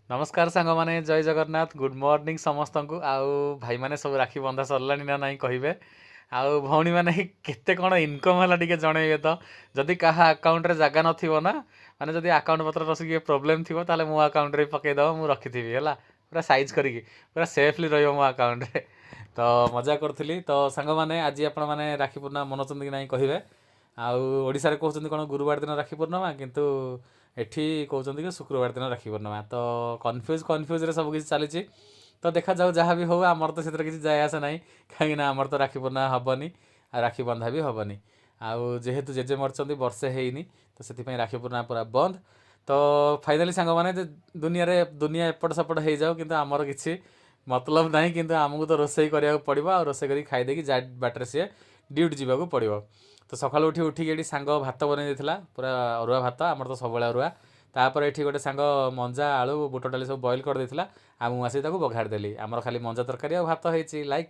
नमस्कार सांग माने जय जगन्नाथ गुड मॉर्निंग समस्त को आउ भाई माने सब राखी बंधा सरलानी ना नहीं कहिबे आउ भौणी माने केते कौन इनकम है टिके जनइबे तो जदि कहा अकाउंट रे जगह नथिबो ना माने जदि अकाउंट पत्र रसी प्रोब्लेम थिबो ताले मो अकाउंट रे पके दबो मु रखिथिबी हला पूरा साइज करके पूरा सेफली रहिबो मो अकाउंट रे तो मजा करथिली तो सांग माने आज आपण माने राखी पूर्णिमा मनोचंद कि नहीं कहिबे आउ ओडिसा रे कहउचंदी कोन गुरुवार दिन राखी पूर्णिमा किंतु एठी कहउचंदी कि शुक्रवार दिन राखी पूर्णिमा तो कन्फ्यूज रे सब किछि चलीछि तो देखा जाऊ जहाँ भी हो आमर तो से किसी जाए आसे ना कहीं आमर तो राखी पूर्णिमा हेनी आ राखी बंधा भी हेनी आउ जेहेतु जेजे मरचंदी वर्षे हैनी तो से राखी पूर्णिमा पूरा बंद तो फाइनाली सांग माने दुनिया एपट सेपट हो जाऊ किंतु आमर किसी मतलब ना कि आमको तो रोसई करा पड़ो आ रोसई कर खाईदे जा बाटर सी ड्यूटी जावाक पड़ो तो सकाल उठी उठिक ये सांग भात बन पूरा अरुआ भात आमर तो सब अरुआ तापर ये गोटे सांग मंजा आलू बुट डाली सब बॉयल कर देथिला आ मु आसी ताको बघार देली आमर खाली मंजा तरकारी आ भात होईची लाइक